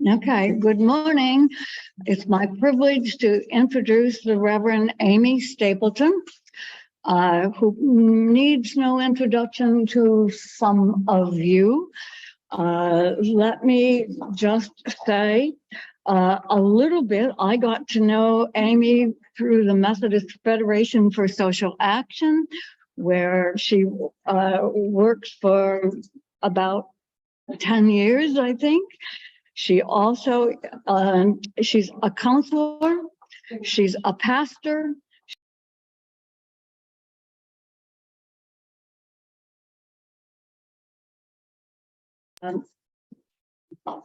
Okay, good morning. It's my privilege to introduce the Reverend Amy Stapleton, who needs no introduction to some of you. Let me just say a little bit. I got to know Amy through the Methodist Federation for Social Action, where she works for about 10 years, I think. She also, she's a counselor, she's a pastor.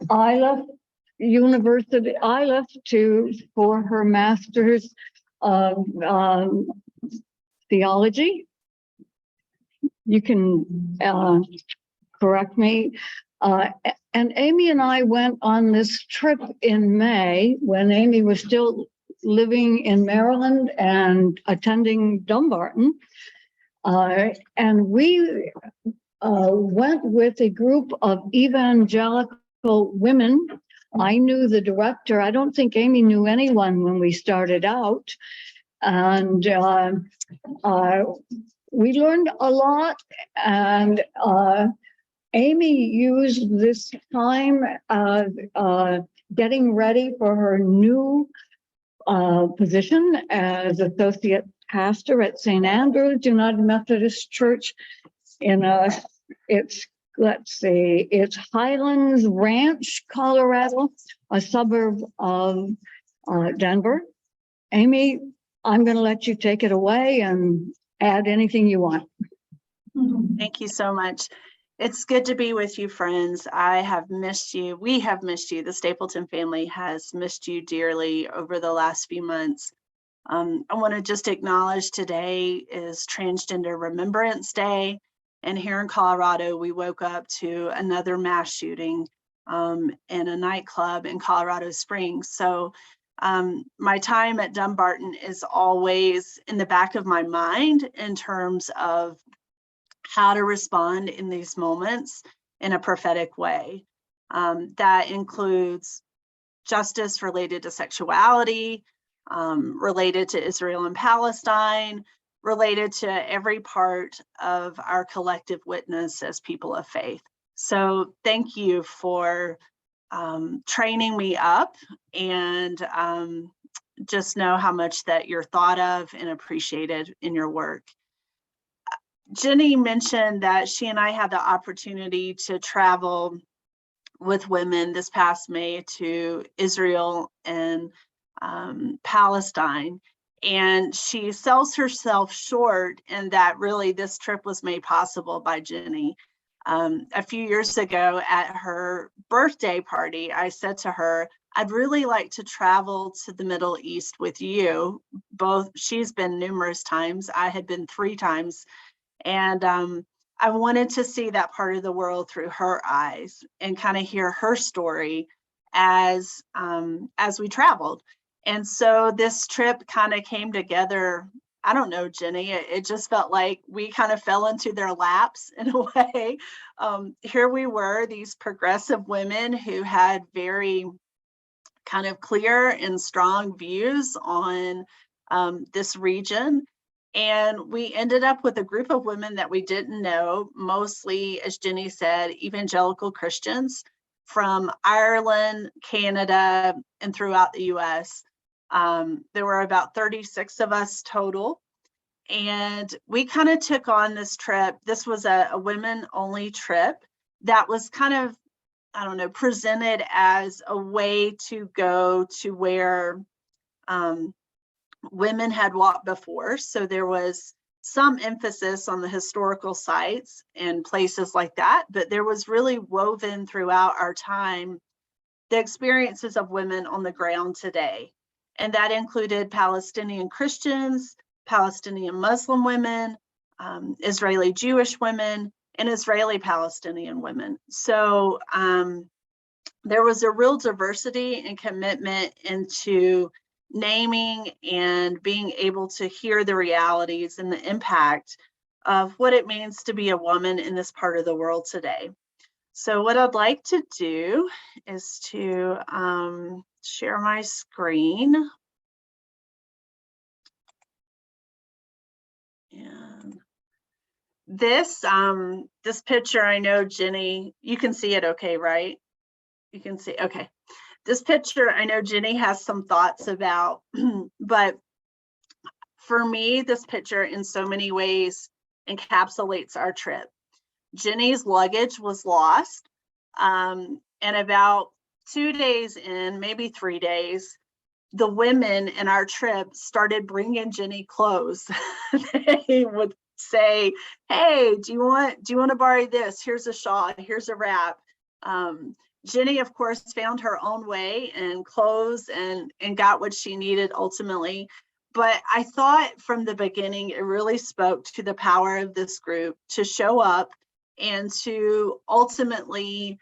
I left university, for her master's of theology. You can correct me. And Amy and I went on this trip in May when Amy was still living in Maryland and attending Dumbarton. And we went with a group of evangelical women. I knew the director. I don't think Amy knew anyone when we started out. And we learned a lot. And Amy used this time getting ready for her new position as associate pastor at St. Andrew's United Methodist Church in it's Highlands Ranch, Colorado, a suburb of Denver. Amy, I'm going to let you take it away and add anything you want. Thank you so much. It's good to be with you, friends. I have missed you. We have missed you. The Stapleton family has missed you dearly over the last few months. I want to just acknowledge today is Transgender Remembrance Day. And here in Colorado, we woke up to another mass shooting in a nightclub in Colorado Springs. So my time at Dumbarton is always in the back of my mind in terms of how to respond in these moments in a prophetic way. That includes justice related to sexuality, related to Israel and Palestine, related to every part of our collective witness as people of faith. So thank you for training me up, and just know how much that you're thought of and appreciated in your work. Ginny mentioned that she and I had the opportunity to travel with women this past May to Israel and Palestine. And she sells herself short in that really this trip was made possible by Ginny. A few years ago at her birthday party, I said to her, I'd really like to travel to the Middle East with you. Both, she's been numerous times. I had been 3 times. And I wanted to see that part of the world through her eyes and kind of hear her story as we traveled. And so this trip kind of came together. I don't know, Ginny, it just felt like we kind of fell into their laps in a way. Here we were, these progressive women who had very kind of clear and strong views on this region. And we ended up with a group of women that we didn't know, mostly, as Ginny said, evangelical Christians from Ireland, Canada, and throughout the US. There were about 36 of us total. And we kind of took on this trip. This was a women-only trip that was kind of, I don't know, presented as a way to go to where women had walked before. So there was some emphasis on the historical sites and places like that, but there was really woven throughout our time the experiences of women on the ground today. And that included Palestinian Christians, Palestinian Muslim women, Israeli Jewish women, and Israeli Palestinian women. So there was a real diversity and commitment into naming and being able to hear the realities and the impact of what it means to be a woman in this part of the world today. So what I'd like to do is to share my screen. And this picture, I know Ginny, you can see it okay, right? You can see, okay. This picture, I know Ginny has some thoughts about, but for me, this picture in so many ways encapsulates our trip. Ginny's luggage was lost, and about 2 days in, maybe 3 days, the women in our trip started bringing Ginny clothes. They would say, "Hey, do you want to borrow this? Here's a shawl. Here's a wrap." Ginny, of course, found her own way and clothes and got what she needed ultimately. But I thought from the beginning, it really spoke to the power of this group to show up and to ultimately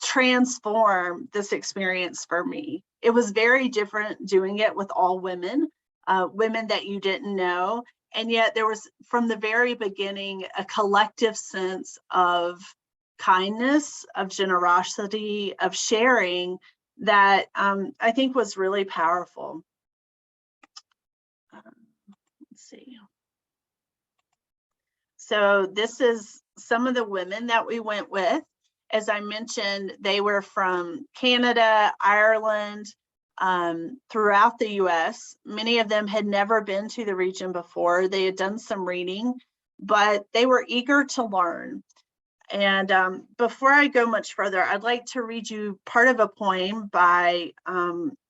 transform this experience for me. It was very different doing it with all women, women that you didn't know. And yet there was, from the very beginning, a collective sense of kindness, of generosity, of sharing that I think was really powerful. Let's see. So this is some of the women that we went with. As I mentioned, they were from Canada, Ireland, throughout the US. Many of them had never been to the region before. They had done some reading, but they were eager to learn. And before I go much further, I'd like to read you part of a poem by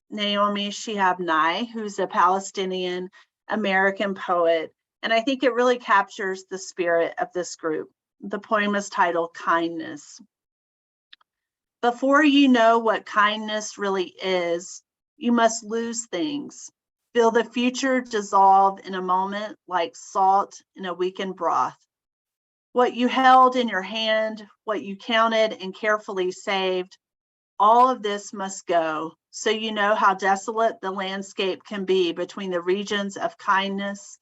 Naomi Shihab Nye, who's a Palestinian American poet. And I think it really captures the spirit of this group. The poem is titled Kindness. Before you know what kindness really is, you must lose things. Feel the future dissolve in a moment like salt in a weakened broth. What you held in your hand, what you counted and carefully saved, all of this must go, so you know how desolate the landscape can be between the regions of kindness.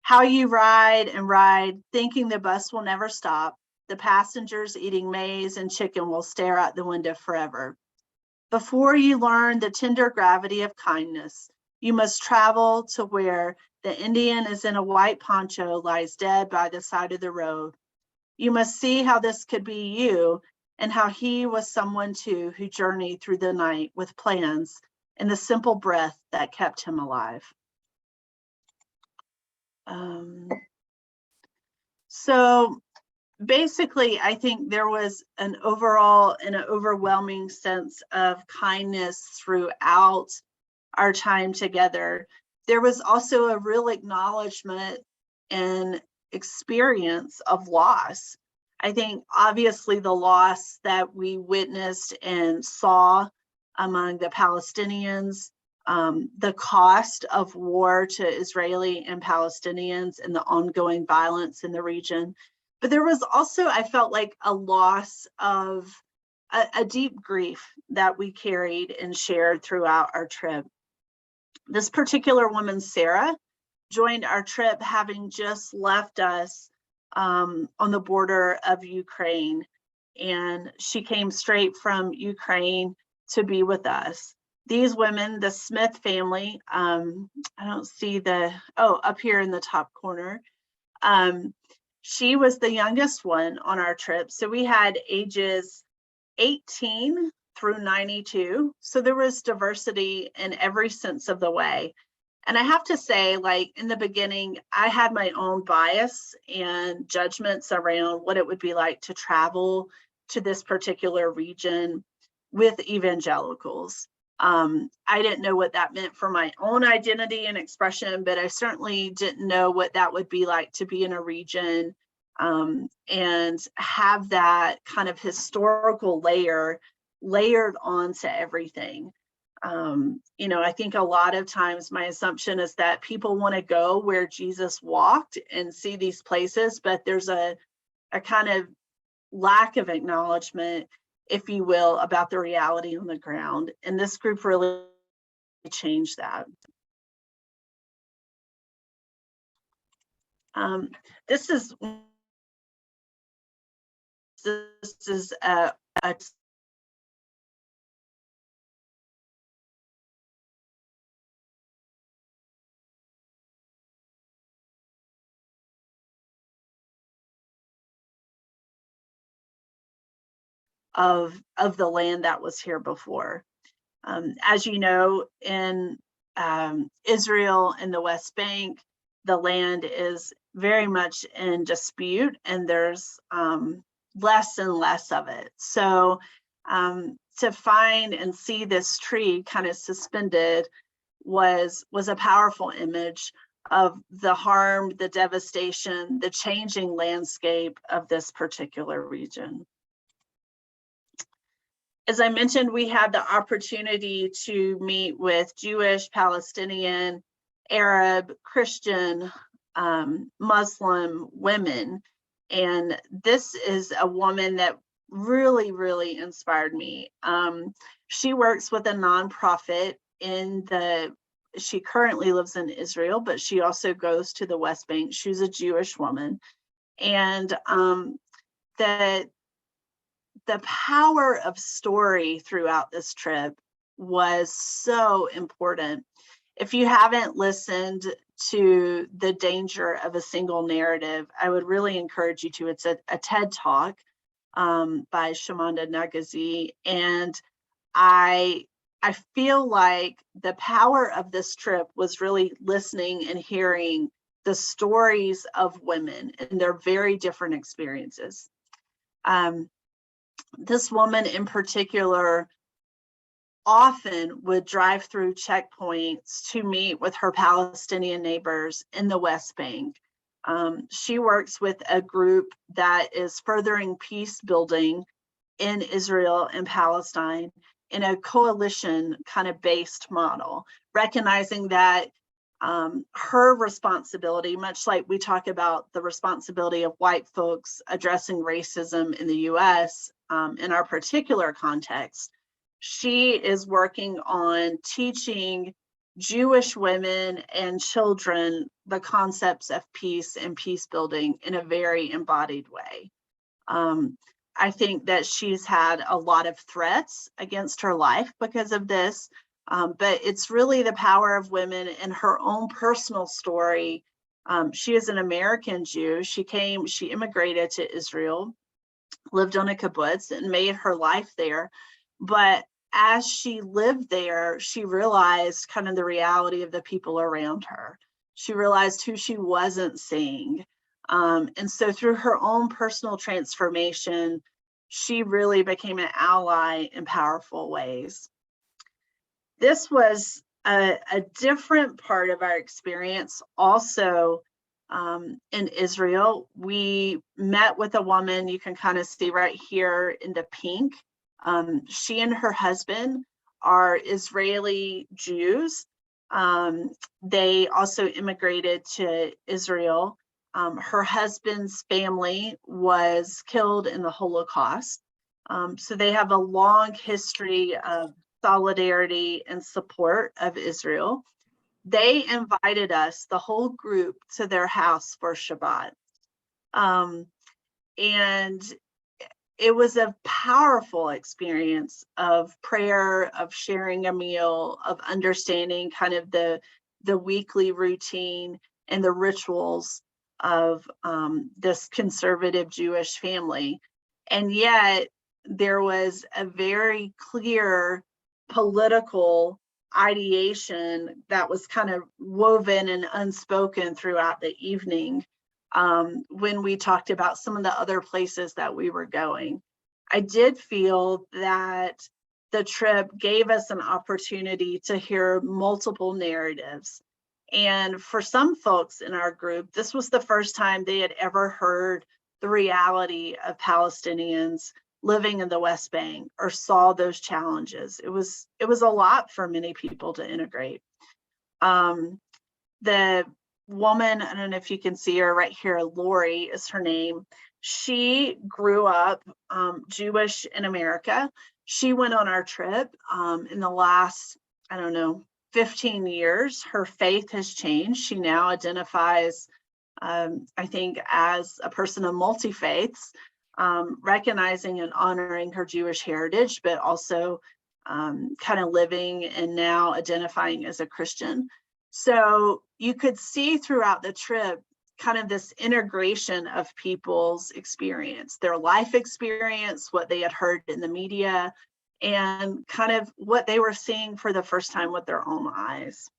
How you ride and ride, thinking the bus will never stop. The passengers eating maize and chicken will stare out the window forever. Before you learn the tender gravity of kindness, you must travel to where the Indian is in a white poncho, lies dead by the side of the road. You must see how this could be you, and how he was someone too who journeyed through the night with plans and the simple breath that kept him alive. So basically, I think there was an overall and an overwhelming sense of kindness throughout our time together. There was also a real acknowledgement and experience of loss. I think obviously the loss that we witnessed and saw among the Palestinians, the cost of war to Israeli and Palestinians and the ongoing violence in the region. But there was also, I felt like, a loss of a deep grief that we carried and shared throughout our trip. This particular woman, Sarah, joined our trip having just left us on the border of Ukraine. And she came straight from Ukraine to be with us. These women, the Smith family, I don't see up here in the top corner. She was the youngest one on our trip. So we had ages 18 through 92. So there was diversity in every sense of the way. And I have to say, like in the beginning, I had my own bias and judgments around what it would be like to travel to this particular region with evangelicals. I didn't know what that meant for my own identity and expression, but I certainly didn't know what that would be like to be in a region and have that kind of historical layered onto everything. I think a lot of times my assumption is that people want to go where Jesus walked and see these places, but there's a kind of lack of acknowledgement, if you will, about the reality on the ground. And this group really changed that. This is This is a of the land that was here before. As you know, in Israel and the West Bank, the land is very much in dispute, and there's less and less of it. So to find and see this tree kind of suspended was a powerful image of the harm, the devastation, the changing landscape of this particular region. As I mentioned, we had the opportunity to meet with Jewish, Palestinian, Arab, Christian, Muslim women. And this is a woman that really, really inspired me. She works with a nonprofit she currently lives in Israel, but she also goes to the West Bank. She's a Jewish woman. And the power of story throughout this trip was so important. If you haven't listened to The Danger of a Single Narrative, I would really encourage you to. It's a TED Talk by Shimanda Nagazi. And I feel like the power of this trip was really listening and hearing the stories of women and their very different experiences. This woman in particular often would drive through checkpoints to meet with her Palestinian neighbors in the West Bank. She works with a group that is furthering peace building in Israel and Palestine in a coalition kind of based model, recognizing that her responsibility, much like we talk about the responsibility of white folks addressing racism in the US, in our particular context, she is working on teaching Jewish women and children the concepts of peace and peace building in a very embodied way. I think that she's had a lot of threats against her life because of this, but it's really the power of women and her own personal story. She is an American Jew. She immigrated to Israel, lived on a kibbutz, and made her life there. But as she lived there, she realized kind of the reality of the people around her. She realized who she wasn't seeing. And so through her own personal transformation, she really became an ally in powerful ways. This was a different part of our experience also in Israel. We met with a woman, you can kind of see right here in the pink. She and her husband are Israeli Jews. They also immigrated to Israel. Her husband's family was killed in the Holocaust. So they have a long history of solidarity and support of Israel. They invited us, the whole group, to their house for Shabbat. And it was a powerful experience of prayer, of sharing a meal, of understanding kind of the weekly routine and the rituals of this conservative Jewish family. And yet there was a very clear political ideation that was kind of woven and unspoken throughout the evening when we talked about some of the other places that we were going. I did feel that the trip gave us an opportunity to hear multiple narratives. And for some folks in our group, this was the first time they had ever heard the reality of Palestinians living in the West Bank or saw those challenges. It was a lot for many people to integrate. The woman, I don't know if you can see her right here, Lori is her name. She grew up Jewish in America. She went on our trip in the last, 15 years. Her faith has changed. She now identifies, I think, as a person of multi-faiths. recognizing and honoring her Jewish heritage, but also kind of living and now identifying as a Christian. So you could see throughout the trip kind of this integration of people's experience, their life experience, what they had heard in the media, and kind of what they were seeing for the first time with their own eyes.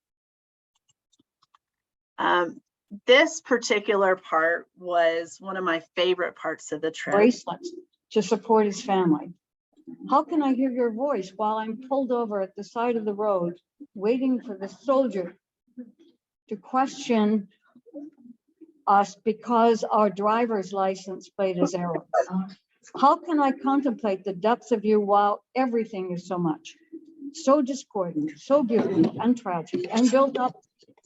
This particular part was one of my favorite parts of the trip. Bracelets to support his family. How can I hear your voice while I'm pulled over at the side of the road, waiting for the soldier to question us because our driver's license plate is Arab? How can I contemplate the depths of you while everything is so much, so discordant, so beautiful and tragic and built up,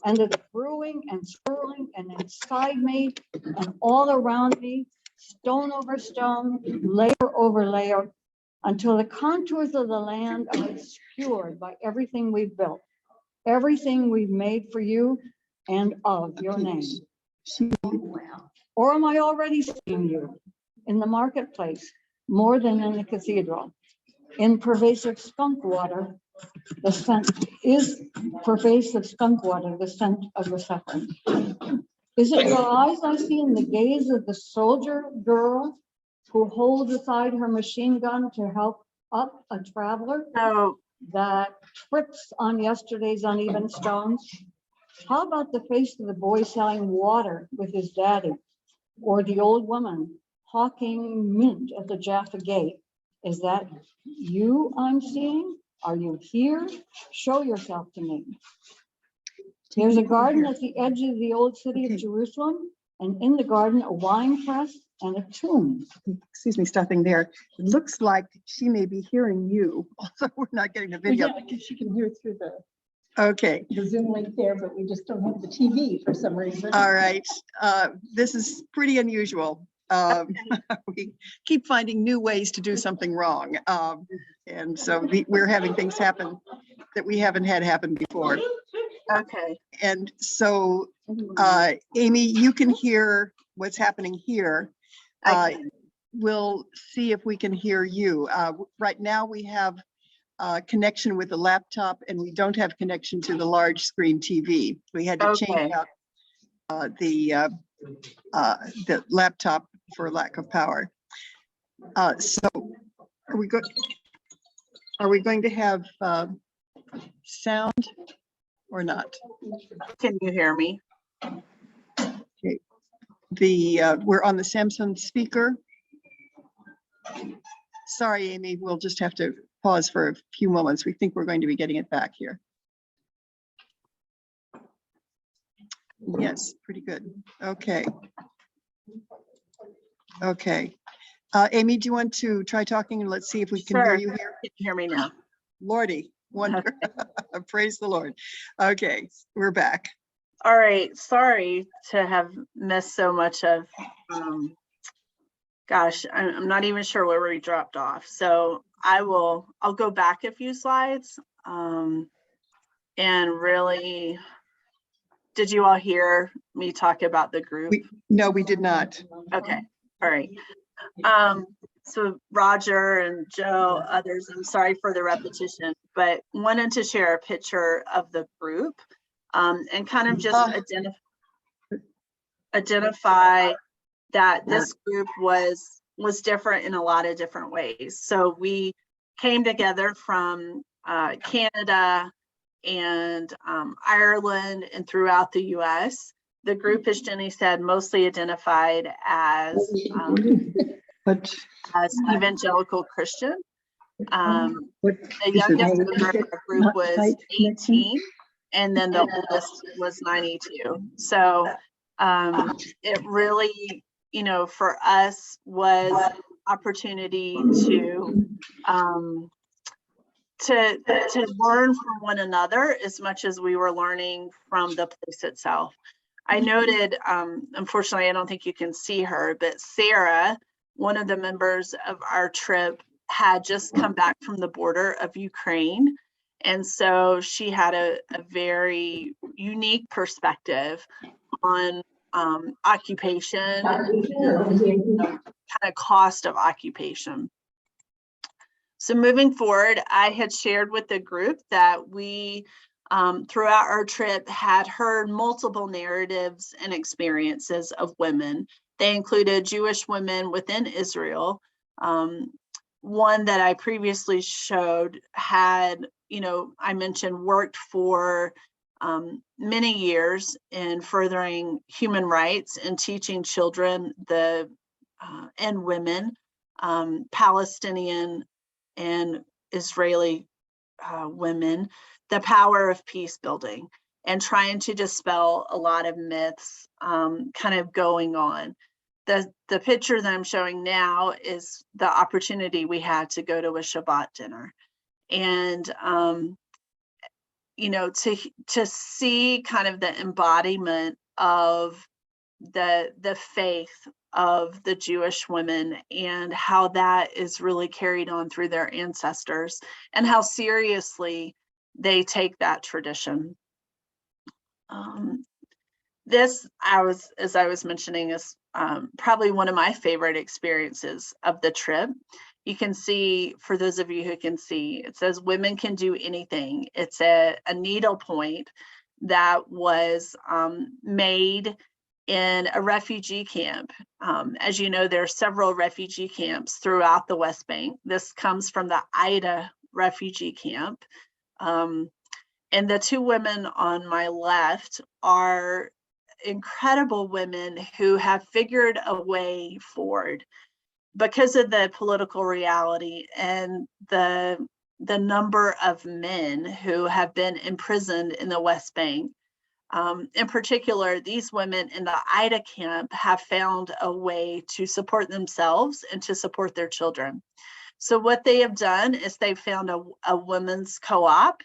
and it's brewing and swirling and inside me and all around me, stone over stone, layer over layer, until the contours of the land are obscured by everything we've built, everything we've made for you and of your name. Or am I already seeing you in the marketplace more than in the cathedral? In pervasive skunk water, the scent is pervasive skunk water, the scent of the suffering. Is it your eyes I see in the gaze of the soldier girl who holds aside her machine gun to help up a traveler that trips on yesterday's uneven stones? How about the face of the boy selling water with his daddy, or the old woman hawking mint at the Jaffa Gate? Is that you I'm seeing? Are you here? Show yourself to me. There's a garden at the edge of the old city of Jerusalem, and in the garden, a wine press and a tomb. Excuse me, stopping there. It looks like she may be hearing you, although we're not getting the video. Yeah, because she can hear through Okay. the Zoom link there, but we just don't have the TV for some reason. All right. This is pretty unusual. We keep finding new ways to do something wrong. And so we're having things happen that we haven't had happen before. Okay. And so, Amy, you can hear what's happening here. We'll see if we can hear you. Right now we have connection with the laptop and we don't have connection to the large screen TV. We had to change out the laptop for lack of power. So are we going to have sound or not? Can you hear me? Okay. We're on the Samsung speaker. Sorry, Amy, we'll just have to pause for a few moments. We think we're going to be getting it back here. Yes, pretty good. Okay. Okay. Amy, do you want to try talking and let's see if we can hear you here? Can you hear me now? Lordy, wonder. Praise the Lord. Okay, we're back. All right. Sorry to have missed so much of, gosh, I'm not even sure where we dropped off. So I'll go back a few slides. And really, did you all hear me talk about the group? No, we did not. Okay. All right. So Roger and Joe, others, I'm sorry for the repetition, but wanted to share a picture of the group and kind of just identify that this group was different in a lot of different ways. So we came together from Canada and Ireland and throughout the US. The group, as Ginny said, mostly identified as evangelical Christian. The youngest member of the group was 18, and then the oldest was 92. So it really, for us was an opportunity to learn from one another as much as we were learning from the place itself. I noted, unfortunately, I don't think you can see her, but Sarah, one of the members of our trip, had just come back from the border of Ukraine. And so she had a very unique perspective on occupation, kind of cost of occupation. So moving forward, I had shared with the group that we, throughout our trip, had heard multiple narratives and experiences of women. They included Jewish women within Israel. One that I previously showed had, I mentioned worked for many years in furthering human rights and teaching children and women, Palestinian and Israeli women, the power of peace building and trying to dispel a lot of myths kind of going on. The picture that I'm showing now is the opportunity we had to go to a Shabbat dinner. And, to see kind of the embodiment of the faith of the Jewish women and how that is really carried on through their ancestors and how seriously they take that tradition. This, as I was mentioning, is probably one of my favorite experiences of the trip. You can see, for those of you who can see, it says women can do anything. It's a needle point that was made in a refugee camp. As you know, there are several refugee camps throughout the West Bank. This comes from the Ida refugee camp. And the two women on my left are incredible women who have figured a way forward because of the political reality and the number of men who have been imprisoned in the West Bank. In particular, these women in the Ida camp have found a way to support themselves and to support their children. So what they have done is they've found a women's co-op,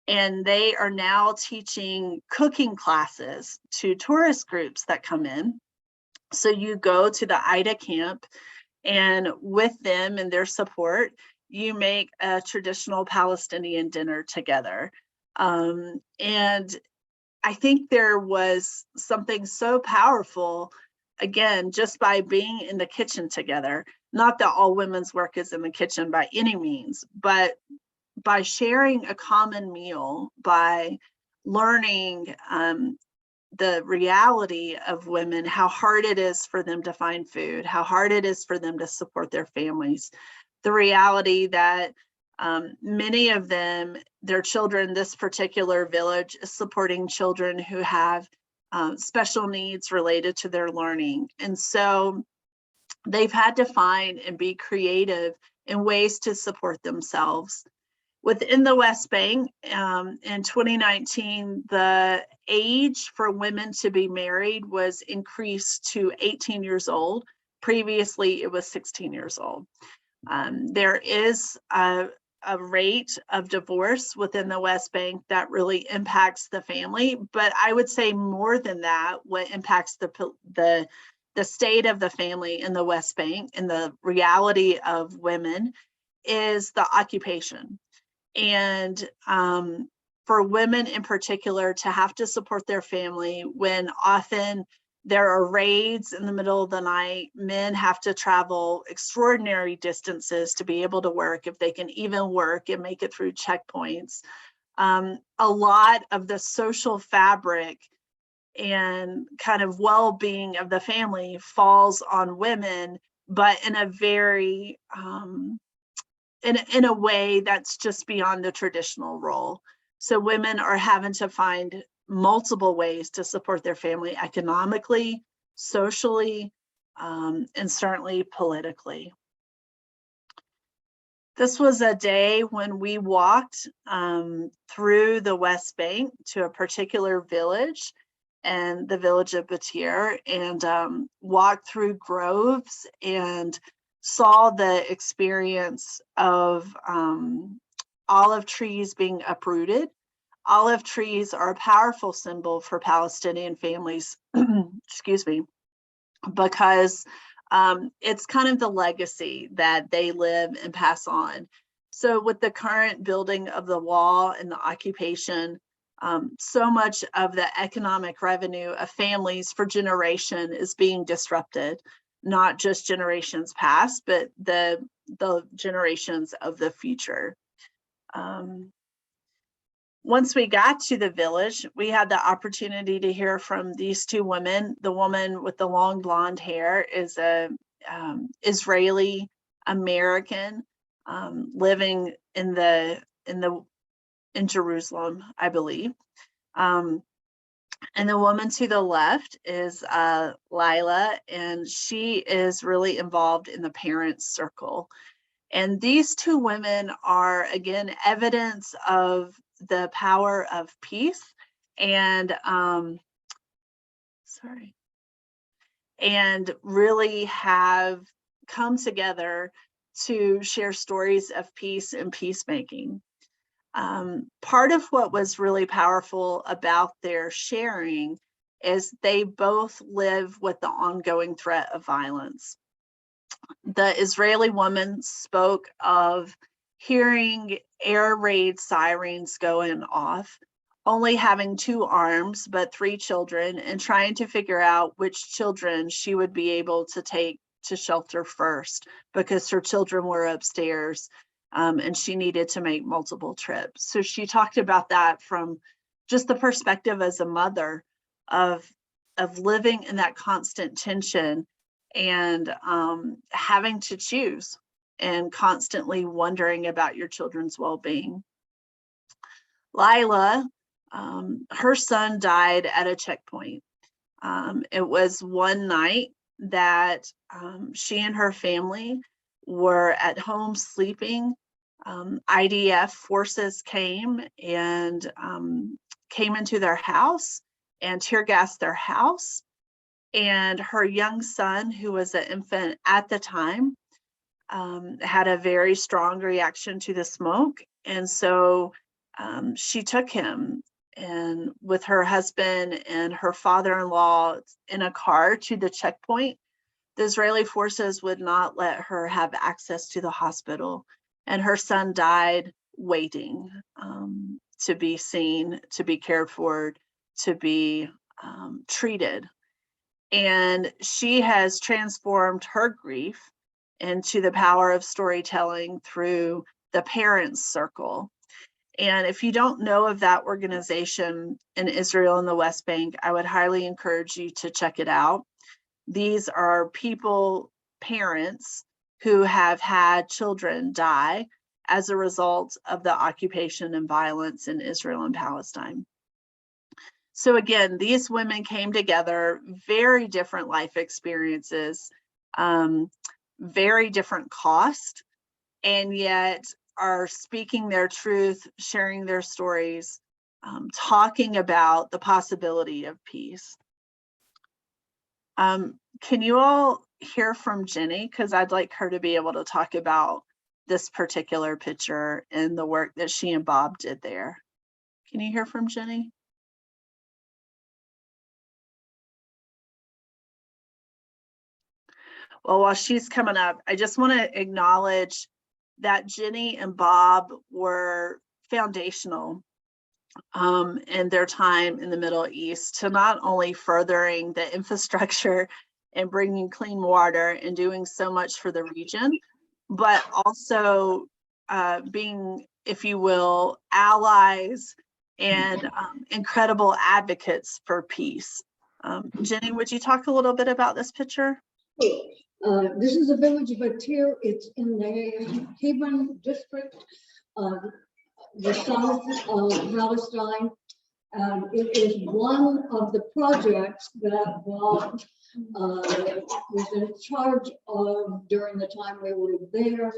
and they are now teaching cooking classes to tourist groups that come in. So you go to the Ida camp, and with them and their support, you make a traditional Palestinian dinner together. And I think there was something so powerful, again, just by being in the kitchen together. Not that all women's work is in the kitchen by any means, but by sharing a common meal, by learning the reality of women, how hard it is for them to find food, how hard it is for them to support their families, the reality that many of them, their children, this particular village is supporting children who have special needs related to their learning. And so they've had to find and be creative in ways to support themselves. Within the West Bank, in 2019, the age for women to be married was increased to 18 years old. Previously, it was 16 years old. There is a rate of divorce within the West Bank that really impacts the family, but I would say more than that, what impacts the state of the family in the West Bank and the reality of women is the occupation. And for women in particular to have to support their family when often there are raids in the middle of the night, men have to travel extraordinary distances to be able to work, if they can even work and make it through checkpoints. A lot of the social fabric and kind of well-being of the family falls on women, but in a very in a way that's just beyond the traditional role. So women are having to find multiple ways to support their family economically, socially, and certainly politically. This was a day when we walked through the West Bank to a particular village, and the village of Batir, and walked through groves and saw the experience of olive trees being uprooted. Olive trees are a powerful symbol for Palestinian families, excuse me, because it's kind of the legacy that they live and pass on. So with the current building of the wall and the occupation, so much of the economic revenue of families for generation is being disrupted. not just generations past, but the generations of the future. Once we got to the village, we had the opportunity to hear from these two women. The woman with the long blonde hair is a Israeli American living in Jerusalem, I believe. And the woman to the left is Lila, and she is really involved in the parents' circle. And these two women are, again, evidence of the power of peace and and really have come together to share stories of peace and peacemaking. Part of what was really powerful about their sharing is they both live with the ongoing threat of violence. The Israeli woman spoke of hearing air raid sirens going off, only having 2 arms, but 3 children, and trying to figure out which children she would be able to take to shelter first because her children were upstairs. And she needed to make multiple trips. So she talked about that from just the perspective as a mother of living in that constant tension and having to choose and constantly wondering about your children's well-being. Lila, her son died at a checkpoint. It was one night that she and her family were at home sleeping. IDF forces came and came into their house and tear gassed their house. And her young son, who was an infant at the time, had a very strong reaction to the smoke. And so she took him and with her husband and her father-in-law in a car to the checkpoint. The Israeli forces would not let her have access to the hospital, and her son died waiting to be seen, to be cared for, to be treated. And she has transformed her grief into the power of storytelling through the Parents Circle. And if you don't know of that organization in Israel and the West Bank, I would highly encourage you to check it out. These are people, parents, who have had children die as a result of the occupation and violence in Israel and Palestine. So again, these women came together, very different life experiences, very different cost, and yet are speaking their truth, sharing their stories, talking about the possibility of peace. Can you all hear from Ginny? Because I'd like her to be able to talk about this particular picture and the work that she and Bob did there. Can you hear from Ginny? Well, while she's coming up, I just want to acknowledge that Ginny and Bob were foundational in their time in the Middle East to not only furthering the infrastructure and bringing clean water and doing so much for the region, but also being, if you will, allies and incredible advocates for peace. Ginny, would you talk a little bit about this picture? This is a village of Atir. It's in the Hebron district, the south of Palestine. It is one of the projects that Bob was in charge of during the time we were there,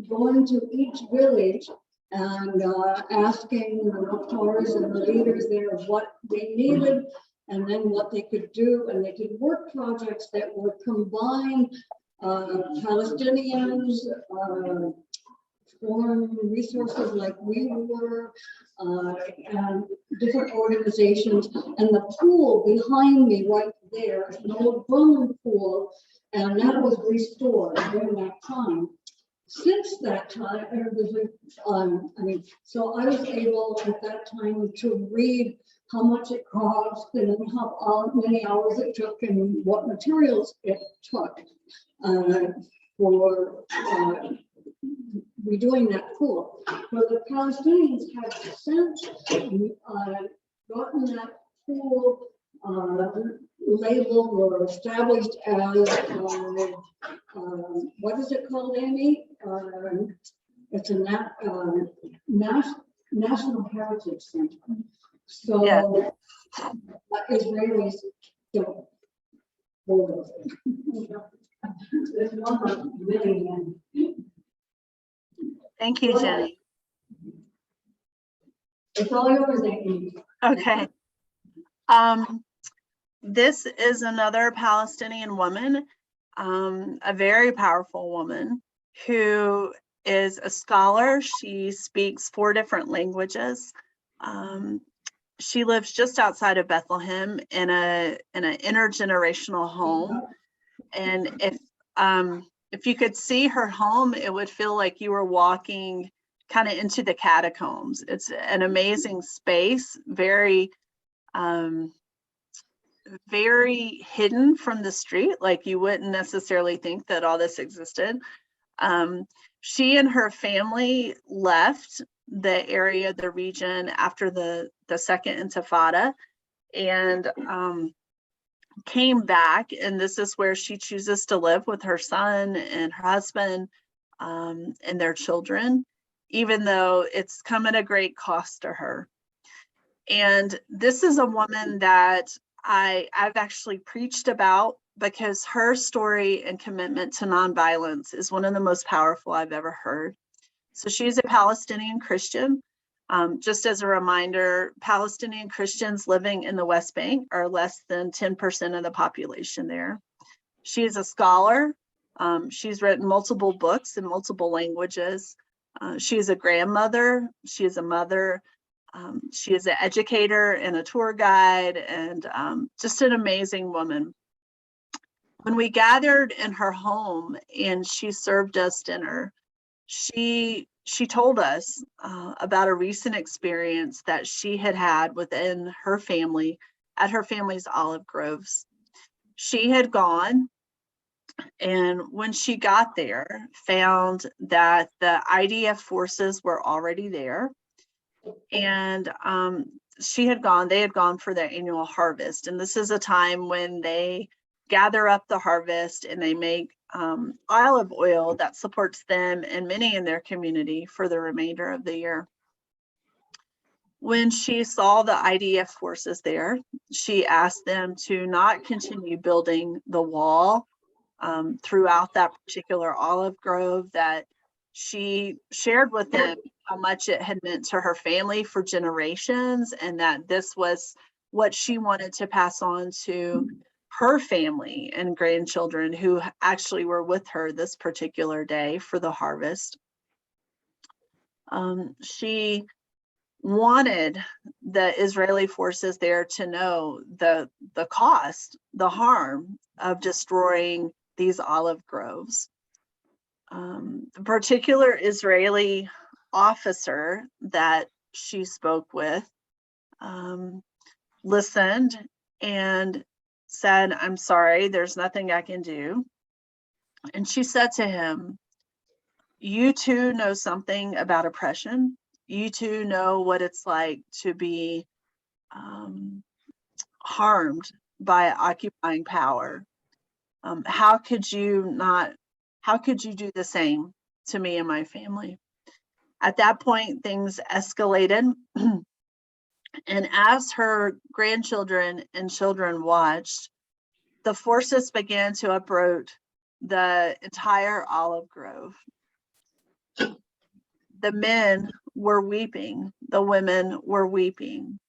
going to each village and asking the Raptors and the leaders there what they needed and then what they could do. And they could work projects that would combine Palestinians, foreign resources like we were, and different organizations. And the pool behind me right there is an old Roman pool, and that was restored during that time. Since that time, so I was able at that time to read how much it cost and how many hours it took and what materials it took for redoing that pool. Where the Palestinians had since gotten that pool labeled or established as what is it called, Amy? It's a national heritage center. So Yeah. Israelis don't bulldoze it. There's one of many. Thank you, Jenny. It's all yours, Amy. Okay. This is another Palestinian woman, a very powerful woman who is a scholar. She speaks 4 different languages. She lives just outside of Bethlehem in an intergenerational home. And if you could see her home, it would feel like you were walking kind of into the catacombs. It's an amazing space, very hidden from the street. Like you wouldn't necessarily think that all this existed. She and her family left the area, the region after the second Intifada, and came back. And this is where she chooses to live with her son and her husband and their children, even though it's come at a great cost to her. And this is a woman that I've actually preached about because her story and commitment to nonviolence is one of the most powerful I've ever heard. So she's a Palestinian Christian. Just as a reminder, Palestinian Christians living in the West Bank are less than 10% of the population there. She is a scholar. She's written multiple books in multiple languages. She is a grandmother. She is a mother. She is an educator and a tour guide, and just an amazing woman. When we gathered in her home and she served us dinner, she told us about a recent experience that she had within her family at her family's olive groves. She had gone, and when she got there, found that the IDF forces were already there. And they had gone for their annual harvest. And this is a time when they gather up the harvest and they make olive oil that supports them and many in their community for the remainder of the year. When she saw the IDF forces there, she asked them to not continue building the wall throughout that particular olive grove, that she shared with them how much it had meant to her family for generations, and that this was what she wanted to pass on to her family and grandchildren who actually were with her this particular day for the harvest. She wanted the Israeli forces there to know the cost, the harm of destroying these olive groves. The particular Israeli officer that she spoke with listened and said, "I'm sorry, there's nothing I can do." And she said to him, "You too know something about oppression. You too know what it's like to be harmed by occupying power. How could you do the same to me and my family?" At that point, things escalated. And as her grandchildren and children watched, the forces began to uproot the entire olive grove. The men were weeping, the women were weeping.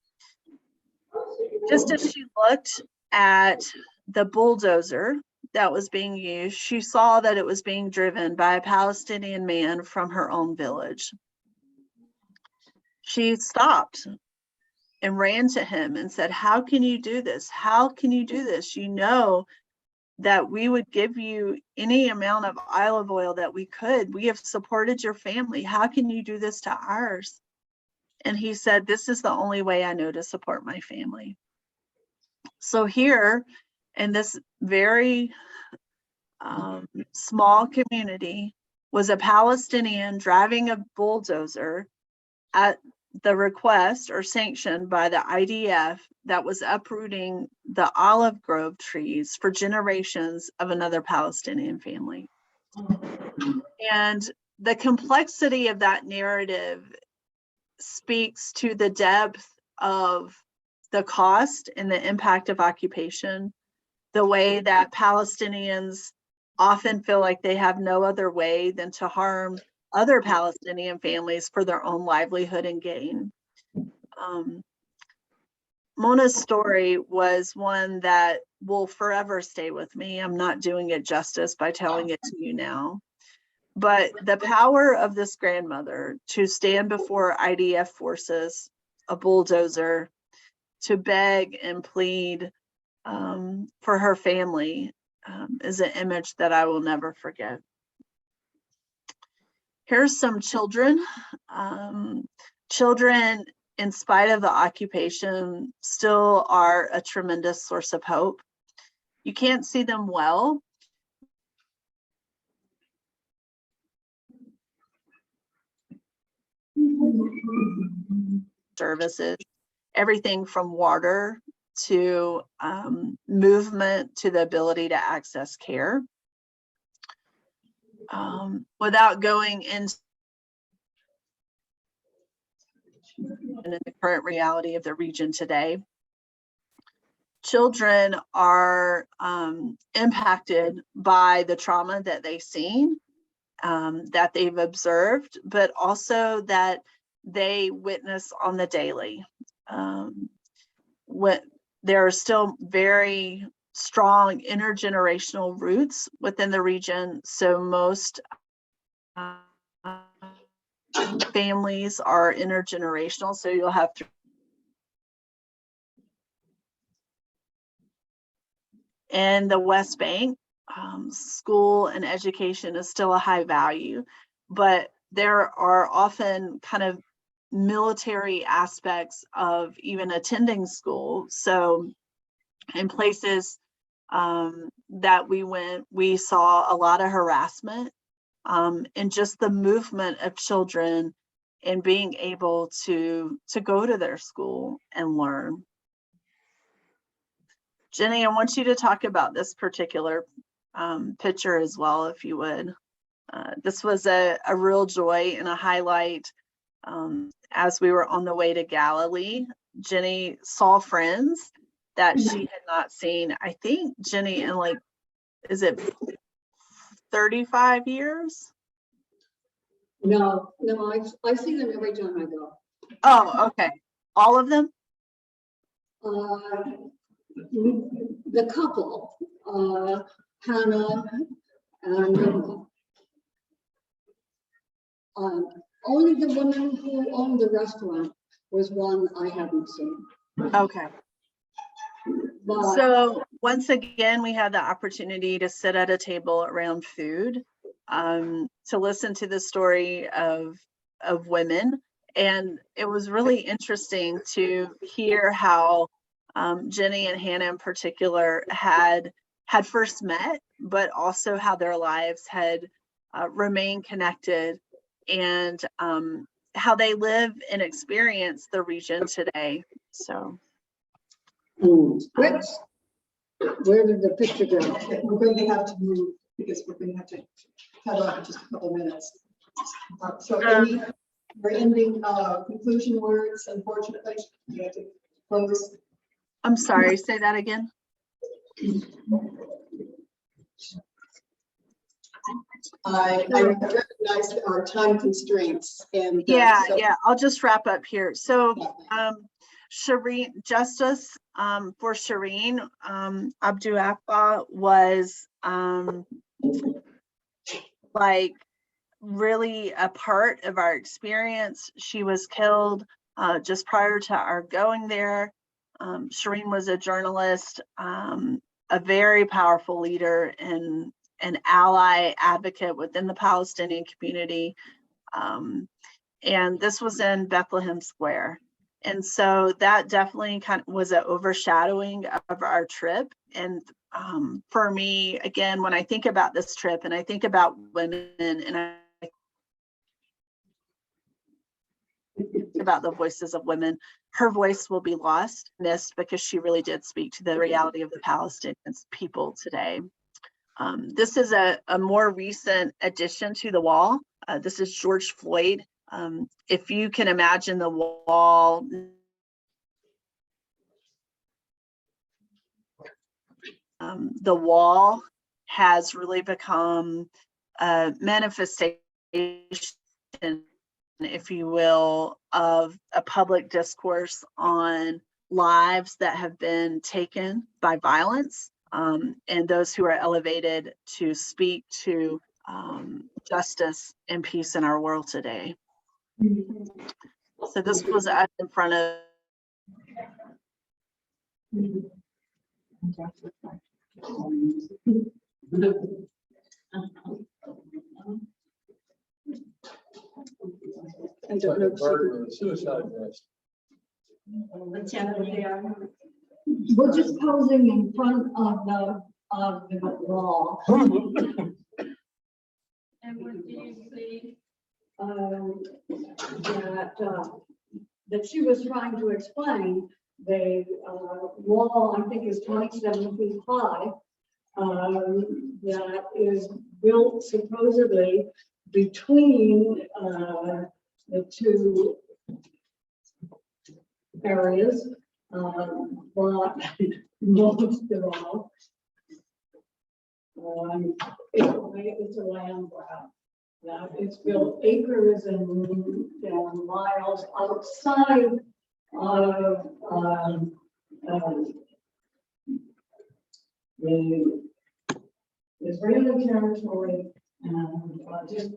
Just as she looked at the bulldozer that was being used, she saw that it was being driven by a Palestinian man from her own village. She stopped and ran to him and said, "How can you do this? How can you do this? You know that we would give you any amount of olive oil that we could. We have supported your family. How can you do this to ours?" And he said, "This is the only way I know to support my family." So here in this very small community was a Palestinian driving a bulldozer at the request or sanctioned by the IDF that was uprooting the olive grove trees for generations of another Palestinian family. And the complexity of that narrative speaks to the depth of the cost and the impact of occupation, the way that Palestinians often feel like they have no other way than to harm other Palestinian families for their own livelihood and gain. Mona's story was one that will forever stay with me. I'm not doing it justice by telling it to you now. But the power of this grandmother to stand before IDF forces, a bulldozer, to beg and plead for her family is an image that I will never forget. Here's some children. Children, in spite of the occupation, still are a tremendous source of hope. You can't see them well. Services, everything from water to movement to the ability to access care. Without going into the current reality of the region today, children are impacted by the trauma that they've seen, that they've observed, but also that they witness on the daily. There are still very strong intergenerational roots within the region, so most families are intergenerational, so you'll have in the West Bank, school and education is still a high value, but there are often kind of military aspects of even attending school. So in places that we went, we saw a lot of harassment and just the movement of children and being able to go to their school and learn. Ginny, I want you to talk about this particular picture as well, if you would. This was a real joy and a highlight as we were on the way to Galilee. Ginny saw friends that she had not seen, I think, Ginny, in like, is it 35 years? No, I see them every time I go. Oh, okay. All of them? The couple, Hannah and only the woman who owned the restaurant was one I haven't seen. Okay. But So once again, we had the opportunity to sit at a table around food, to listen to the story of women. And it was really interesting to hear how Ginny and Hannah in particular had first met, but also how their lives had remained connected, and how they live and experience the region today. So. Rich, where did the picture go? We're going to have to move because we're going to have to cut off in just a couple minutes. So Amy, we're ending conclusion words, unfortunately. You have to close. I'm sorry, say that again. I recognize our time constraints and Yeah, so, I'll just wrap up here. So Shireen, justice for Shireen Abdu Akba was like really a part of our experience. She was killed just prior to our going there. Shireen was a journalist, a very powerful leader and an ally advocate within the Palestinian community. And this was in Bethlehem Square. And so that definitely kind of was an overshadowing of our trip. And for me, again, when I think about this trip and I think about women and I about the voices of women, her voice will be lost, missed, because she really did speak to the reality of the Palestinian people today. This is a more recent addition to the wall. This is George Floyd. If you can imagine the wall, has really become a manifestation, if you will, of a public discourse on lives that have been taken by violence, and those who are elevated to speak to justice and peace in our world today. So this was us in front of I don't know. Suicide nest. We're just posing in front of the wall. And what do you see? That she was trying to explain, the wall, I think, is 27 feet high, that is built supposedly between the two areas, but most of all, it's a land grab. It's built acres and miles outside of the Israeli territory, and just